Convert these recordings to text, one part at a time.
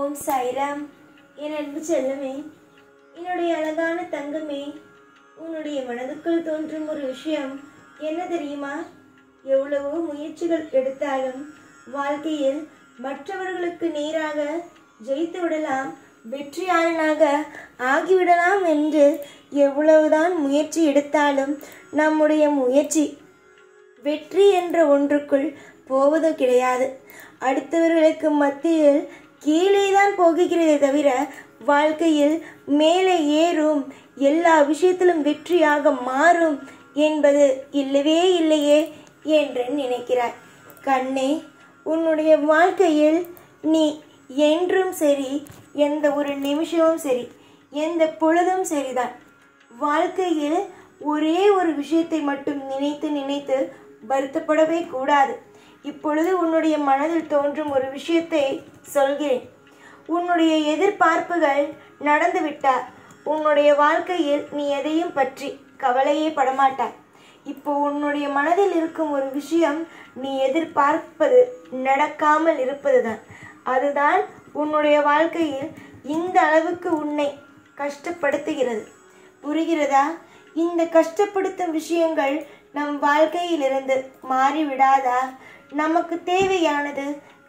ஓம் சாய்ராம். என் அன்பு செல்லமே, என்னுடைய அழகான தங்கமே, உன்னுடைய மனதுக்குள் தோன்றும் ஒரு விஷயம் என்ன தெரியுமா? எவ்வளவோ முயற்சிகள் எடுத்தாலும் வாழ்க்கையில் மற்றவர்களுக்கு நேராக ஜெயித்து விடலாம், வெற்றியாளனாக ஆகிவிடலாம் என்று எவ்வளவுதான் முயற்சி எடுத்தாலும் நம்முடைய முயற்சி வெற்றி என்ற ஒன்றுக்குள் போவது கிடையாது. அடுத்தவர்களுக்கு மத்தியில் கீழேதான் போகிறதே தவிர வாழ்க்கையில் மேலே ஏறும், எல்லா விஷயத்திலும் வெற்றியாக மாறும் என்பது இல்லவே இல்லையே என்று நினைக்கிறாய். கண்ணே, உன்னுடைய வாழ்க்கையில் நீ என்றும் சரி, எந்த ஒரு நிமிஷமும் சரி, எந்த பொழுதும் சரிதான். வாழ்க்கையில் ஒரே ஒரு விஷயத்தை மட்டும் நினைத்து நினைத்து வருத்தப்படவே கூடாது. இப்பொழுது உன்னுடைய மனதில் தோன்றும் ஒரு விஷயத்தை சொல்கிறேன். உன்னுடைய எதிர்பார்ப்புகள் நடந்துவிட்டால் உன்னுடைய வாழ்க்கையில் நீ எதையும் பற்றி கவலையே படமாட்டாய். இப்போ உன்னுடைய மனதில் இருக்கும் ஒரு விஷயம், நீ எதிர்பார்ப்பது நடக்காமல் இருப்பதுதான். அதுதான் உன்னுடைய வாழ்க்கையில் இந்த அளவுக்கு உன்னை கஷ்டப்படுத்துகிறது. புரிகிறதா? இந்த கஷ்டப்படுத்தும் விஷயங்கள் நம் வாழ்க்கையிலிருந்து மாறிவிடாதா? நமக்கு தேவையானது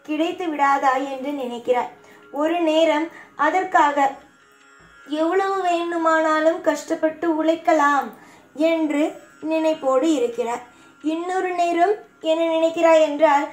கிடைத்து விடாதா என்று நினைக்கிறாய். ஒரு நேரம் அதற்காக எவ்வளவு வேண்டுமானாலும் கஷ்டப்பட்டு உழைக்கலாம் என்று நினைப்போடு இருக்கிறாய். இன்னொரு நேரம் என்ன நினைக்கிறாய் என்றால்,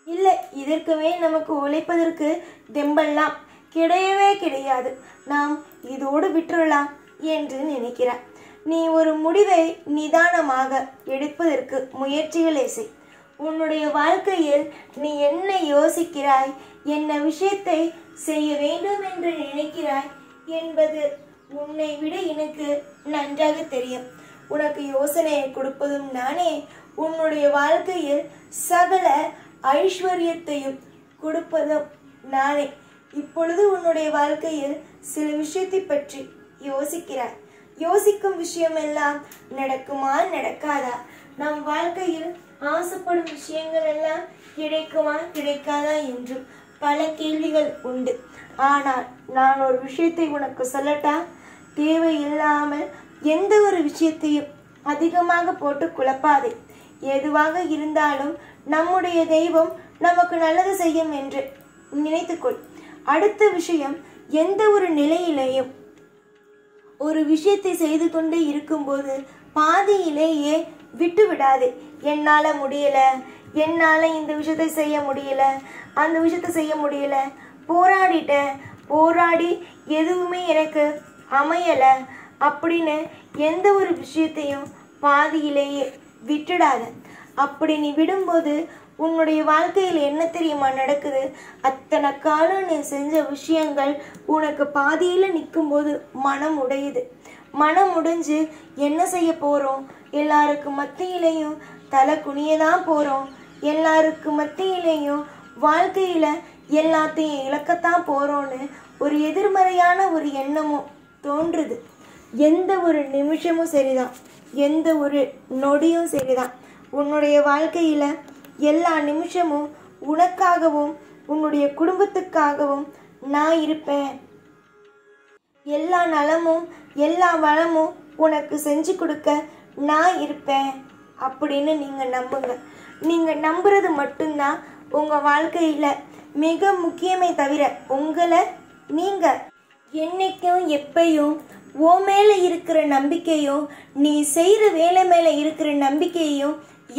இல்லை, இதற்குமே நமக்கு உழைப்பதற்கு தெம்பெல்லாம் கிடையவே கிடையாது, நாம் இதோடு விட்டுறலாம் என்று நினைக்கிறாய். நீ ஒரு முடிவை நிதானமாக எடுப்பதற்கு முயற்சிகளை செய். உன்னுடைய வாழ்க்கையில் நீ என்ன யோசிக்கிறாய், என்ன விஷயத்தை செய்ய வேண்டும் என்று நினைக்கிறாய் என்பது உன்னை விட எனக்கு நன்றாக தெரியும். உனக்கு யோசனையை கொடுப்பதும் நானே, உன்னுடைய வாழ்க்கையில் சகல ஐஸ்வர்யத்தையும் கொடுப்பதும் நானே. இப்பொழுது உன்னுடைய வாழ்க்கையில் சில விஷயத்தை பற்றி யோசிக்கிறாய். யோசிக்கும் விஷயம் எல்லாம் நடக்குமா நடக்காதா? நம் வாழ்க்கையில் ஆசைப்படும் விஷயங்கள் எல்லாம் கிடைக்குமா கிடைக்காதா என்றும் பல கேள்விகள் உண்டு. ஆனால் நான் ஒரு விஷயத்தை உனக்கு சொல்லட்டா? தேவையில்லாமல் எந்த ஒரு விஷயத்தையும் அதிகமாக போட்டு குழப்பாதே. எதுவாக இருந்தாலும் நம்முடைய தெய்வம் நமக்கு நல்லது செய்யும் என்று நினைத்துக்கொள். அடுத்த விஷயம், எந்த ஒரு நிலையிலேயும் ஒரு விஷயத்தை செய்து கொண்டே இருக்கும்போது பாதியிலேயே விட்டு விடாதே. என்னால் முடியல, என்னால் இந்த விஷயத்தை செய்ய முடியல, அந்த விஷயத்தை செய்ய முடியல, போராடிட்டேன், போராடி எதுவுமே எனக்கு அமையலை அப்படின்னு எந்த ஒரு விஷயத்தையும் பாதியிலேயே விட்டுடாத. அப்படி நீ விடும்போது உன்னுடைய வாழ்க்கையில் என்ன தெரியுமா நடக்குது? அத்தனை காலம் நீ செஞ்ச விஷயங்கள் உனக்கு பாதியில் நிற்கும்போது மனம் உடையுது. மனம் உடைஞ்சு என்ன செய்ய போகிறோம்? எல்லாருக்கு மத்தியிலையும் தலை குனியதான் போகிறோம். எல்லாருக்கு மத்தியிலையும் வாழ்க்கையில் எல்லாத்தையும் இழக்கத்தான் போகிறோன்னு ஒரு எதிர்மறையான ஒரு எண்ணமும் தோன்றுது. எந்த ஒரு நிமிஷமும் சரிதான், எந்த ஒரு நொடியும் சரிதான். உன்னுடைய வாழ்க்கையில் எல்லா நிமிஷமும் உனக்காகவும் உன்னுடைய குடும்பத்துக்காகவும் நான் இருப்பேன். எல்லா நலமும் எல்லா வளமும் உனக்கு செஞ்சு கொடுக்க நான் இருப்பேன் அப்படின்னு நீங்கள் நம்புங்க. நீங்கள் நம்புறது மட்டும்தான் உங்கள் வாழ்க்கையில் மிக முக்கியமே தவிர உங்களை நீங்கள் என்னைக்கும் எப்பையும் உன் மேலே இருக்கிற நம்பிக்கையும் நீ செய்கிற வேலை மேலே இருக்கிற நம்பிக்கையும்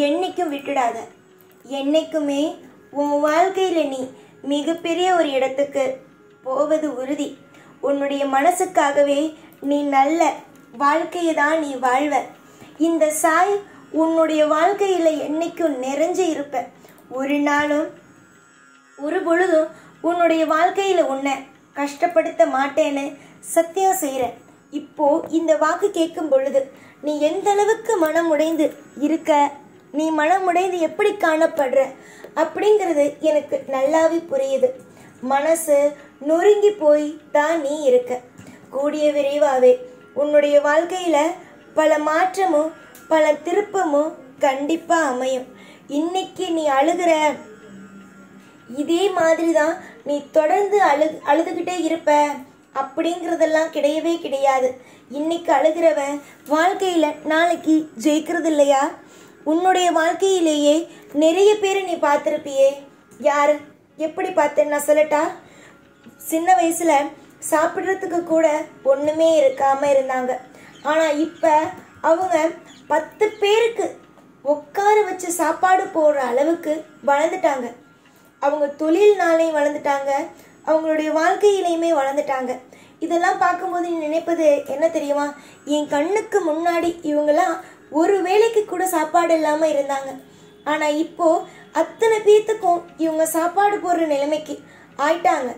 என்னைக்கும் விட்டுடாத. என்னைக்குமே உன் வாழ்க்கையில் நீ மிகப்பெரிய ஒரு இடத்துக்கு போவது உறுதி. உன்னுடைய மனசுக்காகவே நீ நல்ல வாழ்க்கையை தான் நீ வாழ்வ. இந்த சாய் உன்னுடைய வாழ்க்கையில் என்னைக்கும் நிறைஞ்சு இருப்ப. ஒரு நாளும் ஒரு பொழுதும் உன்னுடைய வாழ்க்கையில் உன்னை கஷ்டப்படுத்த மாட்டேன்னு சத்தியம் செய்கிறேன். இப்போ இந்த வாக்கு கேட்கும் பொழுது நீ எந்த அளவுக்கு மனம் உடைந்து இருக்க, நீ மனம் உடைந்து எப்படி காணப்படுற அப்படிங்கிறது எனக்கு நல்லாவே புரியுது. மனசு நொறுங்கி போய் தான் நீ இருக்க. கூடிய விரைவாகவே உன்னுடைய வாழ்க்கையில் பல மாற்றமும் பல திருப்பமும் கண்டிப்பாக அமையும். இன்னைக்கு நீ அழுகிற, இதே மாதிரி தான் நீ தொடர்ந்து அழுதுகிட்டே இருப்ப அப்படிங்கிறதெல்லாம் கிடையவே கிடையாது. இன்னைக்கு அழுகிறவன் வாழ்க்கையில் நாளைக்கு ஜெயிக்கிறது இல்லையா? உன்னுடைய வாழ்க்கையிலேயே நிறைய பேர் நீ பார்த்துருப்பியே. யார் எப்படி பார்த்தேன்னு நான் சொல்லட்டா? சின்ன வயசில் சாப்பிட்றதுக்கு கூட ஒன்றுமே இருக்காமல் இருந்தாங்க. ஆனால் இப்போ அவங்க 10 பேருக்கு உட்கார வச்சு சாப்பாடு போடுற அளவுக்கு வளர்ந்துட்டாங்க. அவங்க தொழில்னாலையும் வளர்ந்துட்டாங்க, அவங்களுடைய வாழ்க்கையிலையுமே வளர்ந்துட்டாங்க. இதெல்லாம் பார்க்கும்போது நீ நினைப்பது என்ன தெரியுமா? என் கண்ணுக்கு முன்னாடி இவங்கெல்லாம் ஒரு வேளைக்கு கூட சாப்பாடு இல்லாமல் இருந்தாங்க. ஆனால் இப்போது அத்தனை பேர்த்துக்கும் இவங்க சாப்பாடு போடுற நிலைமைக்கு ஆயிட்டாங்க.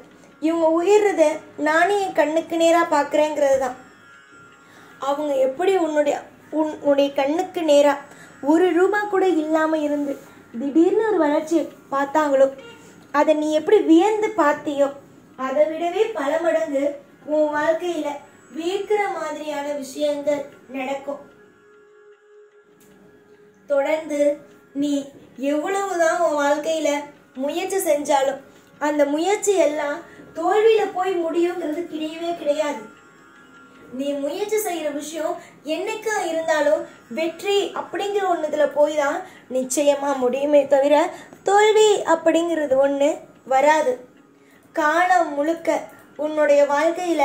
இவங்க உயர்றத நானே என் கண்ணுக்கு நேராக பார்க்குறேங்கிறது தான். அவங்க எப்படி உன்னுடைய கண்ணுக்கு நேராக ₹1 கூட இல்லாமல் இருந்து திடீர்னு ஒரு வளர்ச்சியை பார்த்தாங்களோ, அதை நீ எப்படி வியந்து பார்த்தியோ, அதை விடவே பல மடங்கு உன் வாழ்க்கையில வியக்கிற மாதிரியான விஷயங்கள் நடக்கும். தொடர்ந்து நீ எவ்வளவுதான் உன் வாழ்க்கையில முயற்சி செஞ்சாலும் அந்த முயற்சி எல்லாம் தோல்வியில போய் முடியுங்கிறது கிடையவே கிடையாது. நீ முயற்சி செய்யற விஷயம் என்னைக்கா இருந்தாலும் வெற்றி அப்படிங்கிற ஒண்ணுல போய் தான் நிச்சயமா முடியுமே தவிர தோல்வி அப்படிங்கிறது ஒண்ணு வராது. காலம் முழுக்க உன்னுடைய வாழ்க்கையில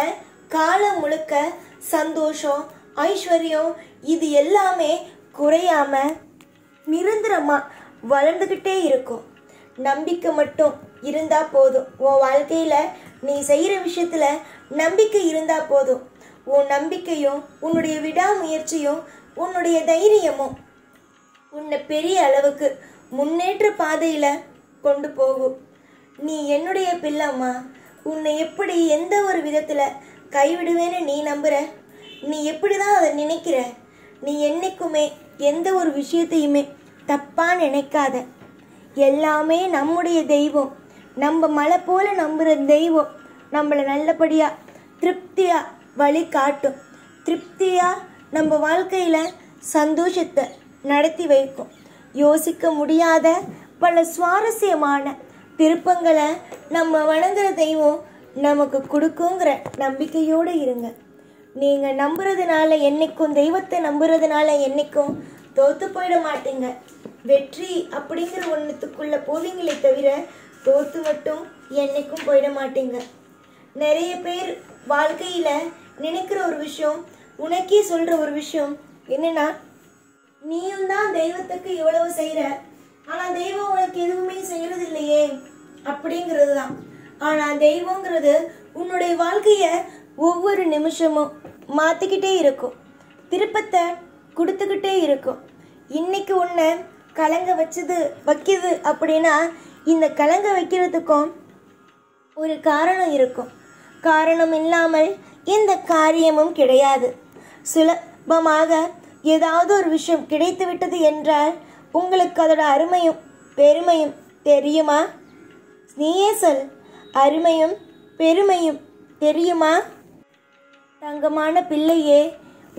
காலம் முழுக்க சந்தோஷம், ஐஸ்வர்யம் இது எல்லாமே குறையாம நிரந்தரமா வளர்ந்துகிட்டே இருக்கும். நம்பிக்கை மட்டும் இருந்தா போதும். உன் வாழ்க்கையில நீ செய்யற விஷயத்துல நம்பிக்கை இருந்தா போதும். உன் நம்பிக்கையும் உன்னுடைய விடாமுயற்சியும் உன்னுடைய தைரியமும் உன்னை பெரிய அளவுக்கு முன்னேற்ற பாதையில கொண்டு போகும். நீ என்னுடைய பிள்ளைம்மா. உன்னை எப்படி எந்த ஒரு விதத்துல கைவிடுவேன்னு நீ நம்புற? நீ எப்படிதான் அதை நினைக்கிற? நீ என்னைக்குமே எந்த ஒரு விஷயத்தையுமே தப்பா நினைக்காத. எல்லாமே நம்முடைய தெய்வம், நம்ம மலை போல நம்புற தெய்வம் நம்மளை நல்லபடியா திருப்தியா வழி காட்டும். திருப்தியா நம்ம வாழ்க்கையில சந்தோஷத்தை நடத்தி வைக்கும். யோசிக்க முடியாத பல சுவாரஸ்யமான திருப்பங்களை நம்ம வணங்குற தெய்வம் நமக்கு கொடுக்குங்கிற நம்பிக்கையோடு இருங்க. நீங்கள் நம்புறதுனால என்னைக்கும், தெய்வத்தை நம்புறதுனால என்னைக்கும் தோத்து போயிட மாட்டீங்க. வெற்றி அப்படிங்கிற ஒன்றுத்துக்குள்ள போவீங்களே தவிர தோத்து மட்டும் என்னைக்கும் போயிட மாட்டீங்க. நிறைய பேர் வாழ்க்கையில் நினைக்கிற ஒரு விஷயம், உனக்கே சொல்கிற ஒரு விஷயம் என்னன்னா, நீயும் தான் தெய்வத்துக்கு இவ்வளவு செய்கிற, ஆனால் தெய்வம் உனக்கு எதுவுமே செய்கிறது இல்லையே அப்படிங்கிறது தான். ஆனால் தெய்வங்கிறது உன்னுடைய வாழ்க்கையை ஒவ்வொரு நிமிஷமும் மாற்றிக்கிட்டே இருக்கும், திருப்பத்தை கொடுத்துக்கிட்டே இருக்கும். இன்னைக்கு உன்னை கலங்க வைக்கிது அப்படின்னா இந்த கலங்க வைக்கிறதுக்கும் ஒரு காரணம் இருக்கும். காரணம் இல்லாமல் எந்த காரியமும் கிடையாது. சுலபமாக ஏதாவது ஒரு விஷயம் கிடைத்து விட்டது என்றால் உங்களுக்கு அதோட அருமையும் பெருமையும் தெரியுமா? நீயே சொல், அருமையும் பெருமையும் தெரியுமா? தங்கமான பிள்ளையே,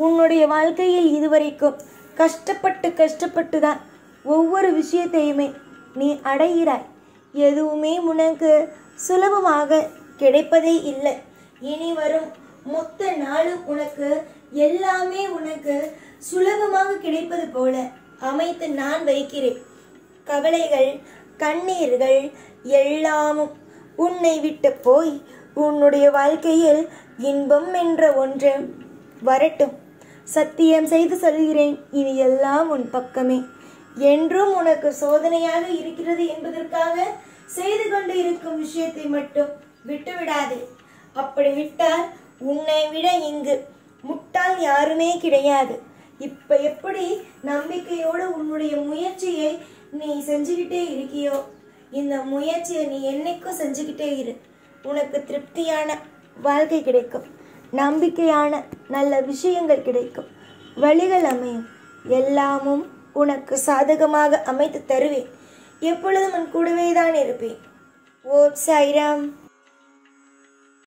உன்னுடைய வாழ்க்கையில் இதுவரைக்கும் கஷ்டப்பட்டு தான் ஒவ்வொரு விஷயத்தையுமே நீ அடைகிறாய். எதுவுமே உனக்கு சுலபமாக கிடைப்பதே இல்லை. இனி வரும் மொத்த நாளும் உனக்கு எல்லாமே உனக்கு சுலபமாக கிடைப்பது போல அமைத்து நான் வைக்கிறேன். கவலைகள், கண்ணீர்கள் எல்லாமும் உன்னை விட்டு போய் உன்னுடைய வாழ்க்கையில் இன்பம் என்ற ஒன்று வரட்டும். சத்தியம் செய்து சொல்கிறேன், இனி எல்லாம் உன் பக்கமே. என்றும் உனக்கு சோதனையாக இருக்கிறது என்பதற்காக செய்து கொண்டு இருக்கும் விஷயத்தை மட்டும் விட்டுவிடாதே. அப்படி விட்டால் உன்னை விட இங்கு முட்டாள் யாருமே கிடையாது. இப்ப எப்படி நம்பிக்கையோடு உன்னுடைய முயற்சியை நீ செஞ்சுக்கிட்டே இருக்கியோ, இந்த முயற்சியை நீ என்னைக்கும் செஞ்சுக்கிட்டே இரு. உனக்கு திருப்தியான வாழ்க்கை கிடைக்கும், நம்பிக்கையான நல்ல விஷயங்கள் கிடைக்கும், வழிகள் அமையும், எல்லாமும் உனக்கு சாதகமாக அமைத்து தருவேன். எப்பொழுதும் உன் கூடவே தான் இருப்பேன். ஓம் சாய்ராம்.